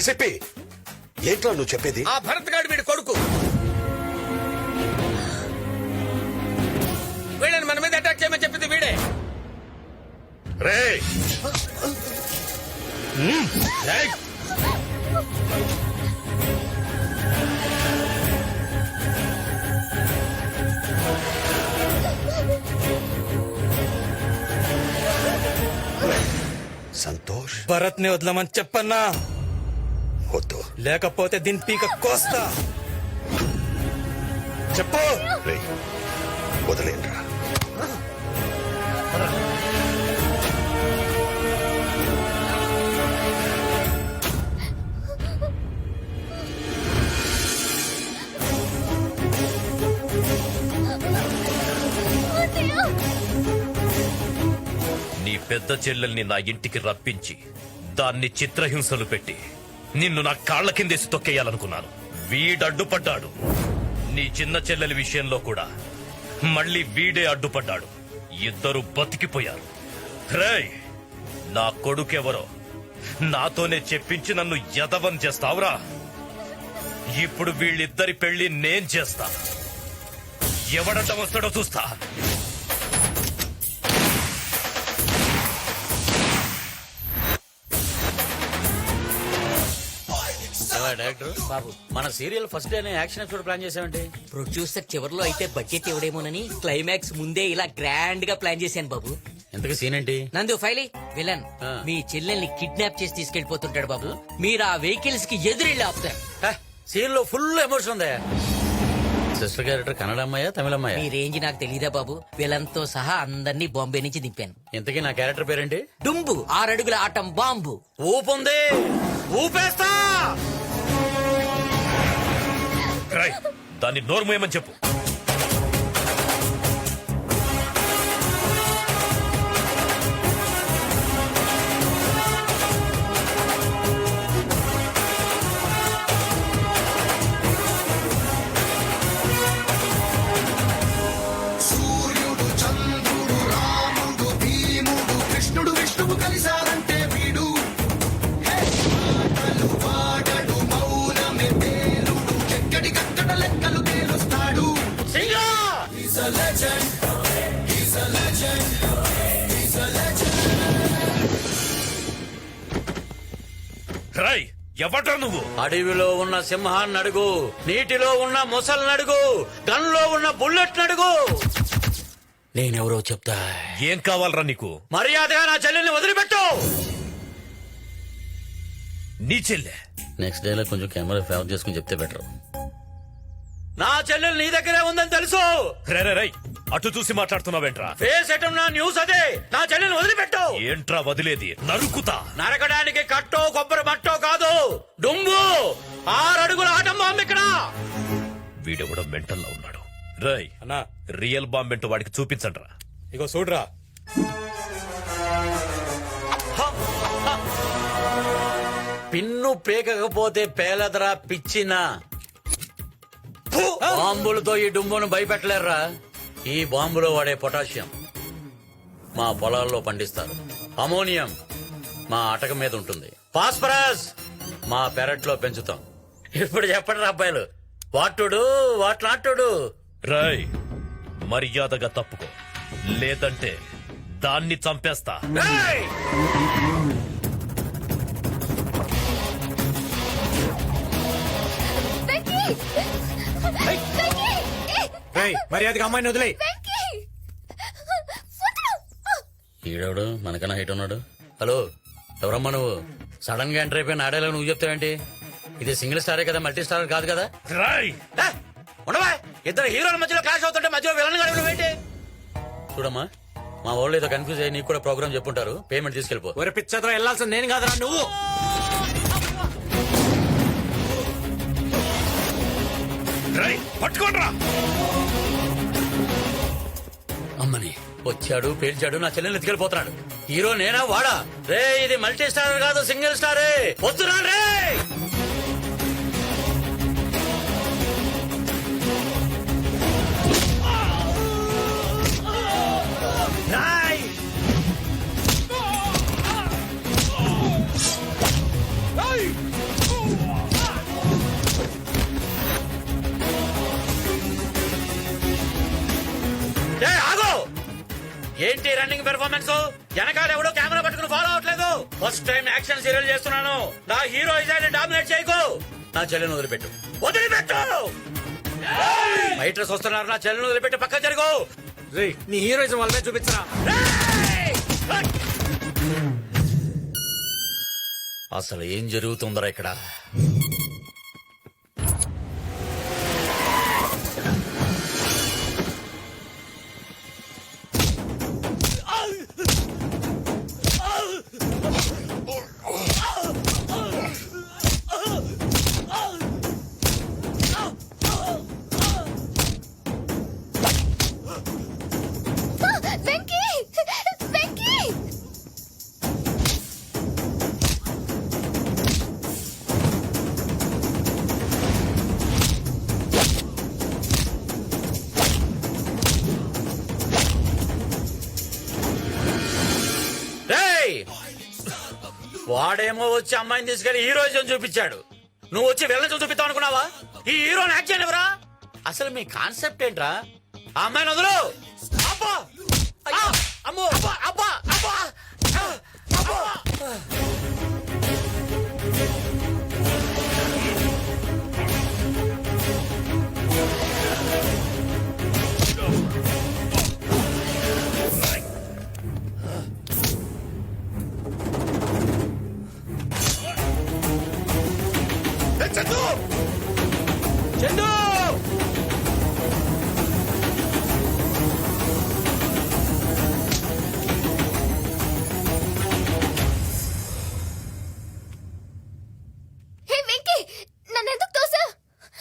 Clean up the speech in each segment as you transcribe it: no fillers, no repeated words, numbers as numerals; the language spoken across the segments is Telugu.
ఏసీపీ ఏంట్రా నువ్వు చెప్పేది? ఆ భరత్ గాడు వీడి కొడుకు. వీళ్ళని మన మీద అటాక్ చేయమని చెప్పింది వీడే. రేయ్ రేయ్ సంతోష్, భరత్ ని వదలమని చెప్పన్నా, వద్దు. లేకపోతే దీని పీక కోస్తా. చెప్పు. రేయ్ వదిలేండ్రా. నీ పెద్ద చెల్లెల్ని నా ఇంటికి రప్పించి దాన్ని చిత్రహింసలు పెట్టి నిన్ను నా కాళ్ల కిందేసి తొక్కేయాలనుకున్నాను. వీడడ్డుపడ్డాడు. నీ చిన్న చెల్లెలి విషయంలో కూడా మళ్ళీ వీడే అడ్డుపడ్డాడు. ఇద్దరు బతికిపోయారు. రేయ్, నా కొడుకెవరో నాతోనే చెప్పించి నన్ను యదవం చేస్తావురా. ఇప్పుడు వీళ్ళిద్దరి పెళ్లి నేను చేస్తా. ఎవడట వస్తాడో చూస్తా. డైరెక్టర్ బాబు, మన సీరియల్ ఫస్ట్ డేనే యాక్షన్ ఎపిసోడ్ ప్లాన్ చేసామండి. ప్రొడ్యూసర్ చివరిలో అయితే బడ్జెట్ ఇవ్వడేమోనని క్లైమాక్స్ ముందే ఇలా గ్రాండ్ గా ప్లాన్ చేశాను బాబు. ఎంతకు సీన్ ఏంటి? నందు ఫైలీ విలన్ మీ చెల్లెల్ని కిడ్నాప్ చేసి తీసుకెళ్లిపోతుంటాడు బాబు. మీరు ఆ వెహికల్స్ కి ఎదురెళ్ళి ఆపుతారు. సీన్ లో ఫుల్ ఎమోషన్ ఉంది. సిస్టర్ క్యారెక్టర్ కన్నడ అమ్మాయా తమిళ అమ్మాయా? మీ రేంజ్ నాకు తెలీదా బాబు. విలన్ తో సహా అందరినీ బాంబే నుంచి దింపాను. ఇంతకీ నా క్యారెక్టర్ పేరేంటి? డుంబు, 6 అడుగుల ఆటం బాంబు. ఊపుంది, ఊపేస్తా. రాయ్, దాన్ని నోర్మోయమని చెప్పు. సూర్యుడు చంద్రుడు రాముడు భీముడు కృష్ణుడు విష్ణువు కలిశారంటే వీడు. మాటలు వాడడు మౌనమే తేలుడు, ఎక్కడి కక్కడ లెక్కలు తేలుస్తాడు. He's a legend. He's a legend. He's a legend. Roy, ఎవడ్రా నువ్వు? అడవిలో ఉన్న సింహాన్ని అడుగు, నీటిలో ఉన్న మొసల్ని అడుగు, గన్లో ఉన్న బుల్లెట్ అడుగు. నేనెవరో చెప్తా. ఏం కావాలరా నీకు? మర్యాదగా నా చెల్లెల్ని వదిలిపెట్టు. నీ చెల్లె? నెక్స్ట్ డే లో కొంచెం కెమెరా ఫేవర్ చేసుకుని చెప్తే బెటర్. నా చెల్లెలు నీ దగ్గరే ఉందని తెలుసు. రై, అటు చూసి మాట్లాడుతున్నావేంట్రా? ఫేస్ ఎటం నా న్యూస్ అదే. నా చెల్లెల్ని వదిలిపెట్టు. ఏంట్రా వదిలేది? నరుకుతా. నరకడానికి కట్టో కొబ్బరి మట్టో కాదు, డుంబు 6 అడుగుల ఆటం బాంబు ఇక్కడ. వీడెవడో మెంటల్లో ఉన్నాడు. రై అన్నా, రియల్ బాంబ్ ఏంటో వాడికి చూపించండ్రా. ఇగో చూడరా. పిన్ను పేకపోతే పేలదరా పిచ్చిన. బాంబులతో ఈ డుంబును భయపెట్టలేర్రా. ఈ బాంబులో వాడే పొటాషియం మా పొలాల్లో పండిస్తారు. అమోనియం మా అటక మీద ఉంటుంది. ఫాస్ఫరస్ మా పెరట్లో పెంచుతాం. ఇప్పుడు చెప్పండి అబ్బాయిలు, వాటుడు వాట్లాటుడు. రై, మర్యాదగా తప్పుకో, లేదంటే దాన్ని చంపేస్తా. మర్యాదగా అమ్మాయిని వదిలే. ఈడవుడు మనకన్నా హైట్ ఉన్నాడు. హలో, ఎవరమ్మా నువ్వు? సడన్ గా ఎంటర్ అయిపోయిన ఆడేలా నువ్వు చెప్తావేంటి? ఇది సింగిల్ స్టారే కదా, మల్టీ స్టార్ కాదు కదా. రై, ఉండవా? ఇద్దరు హీరోల మధ్యలో క్లాష్ అవుతుంటే మధ్యలో విలన్ గడవడం ఏంటి? చూడమ్మా, మా వాళ్ళు ఏదో కన్ఫ్యూజ్ అయ్యి నీకు కూడా ప్రోగ్రామ్ చెప్పుంటారు. పేమెంట్ తీసుకెళ్ళిపో. ఒరే పిచ్చతో వెళ్లాల్సింది నేను కాదురా, నువ్వు. రై, పట్టుకోండ్రా. అమ్మని వచ్చాడు, పేల్చాడు, నా చెల్లెల్ని ఎత్తుకెళ్ళిపోతున్నాడు. హీరో నేనా వాడా? రే, ఇది మల్టీ స్టార్ కాదు, సింగిల్ స్టారే. వస్తున్నా రే. ఏంటి రన్నింగ్ పెర్ఫార్మెన్స్? వెనకాల ఎవడో కెమెరా పట్టుకుని ఫాలో అవట్లేదు. ఫస్ట్ టైం యాక్షన్ సీరియల్ చేస్తున్నాను. నా హీరో ఇజాన్ని డామినేట్ చేయకు. నా చెల్లెని వదిలిపెట్టు, వదిలిపెట్టు. ఫైటర్స్ వస్తున్నారు, నా చెల్లెని వదిలిపెట్టి పక్క జరుగు. రేయ్ నీ హీరోయిజం వాళ్ళనే చూపించరా. అసలు ఏం జరుగుతుందరా ఇక్కడ? వెంకీ వెంకీ రేయ్! వాడేమో వచ్చి అమ్మాయిని తీసుకెళ్లి హీరోయిజం చూపించాడు. నువ్వు వచ్చి వెళ్ళని చూపిస్తావు అనుకున్నావా? ఈ హీరోని యాక్ట్ చేయనివరా? అసలు మీ కాన్సెప్ట్ ఏంట్రా? ఆ అమ్మాయిని వదులు. అబ్బా! అయ్యో! అమ్మో! అబ్బా! అబ్బా! అబ్బా! అబ్బా! చందు చందు హే వెంకీ నన్ను ఎందుకు తోసా?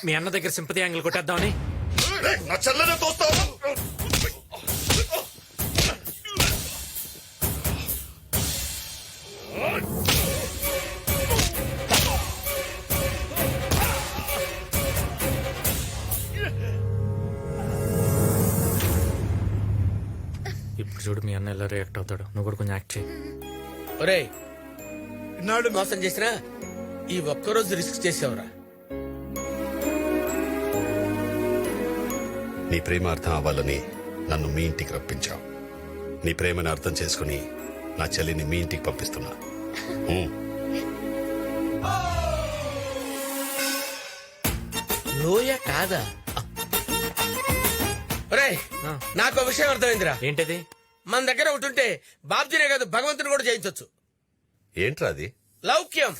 మీ అన్న దగ్గర సింపతి యాంగిల్ కొట్టేద్దామని. నా చెల్లెనే తోస్తావా? ఇప్పుడు చూడు మీ అన్న ఎలా రియాక్ట్ అవుతాడు. నువ్వు కూడా కొంచెం యాక్ట్ చేయి. ఒరేయ్ ఇన్నాళ్ళు మోసం చేసినా ఈ ఒక్కరోజు రిస్క్ చేసావురా. నీ ప్రేమ అర్థం అవ్వాలని నన్ను మీ ఇంటికి రప్పించావు. నీ ప్రేమను అర్థం చేసుకుని నా చెల్లిని మీ ఇంటికి పంపిస్తున్నా. లోయ కాదా? ఒరేయ్ నాకు విషయం అర్థమైందిరా. ఏంటది? మన దగ్గర ఒకటి ఉంటే బాబ్జీనే కాదు భగవంతుని కూడా చేయించవచ్చు. ఏంట్రా అది? లౌక్యం.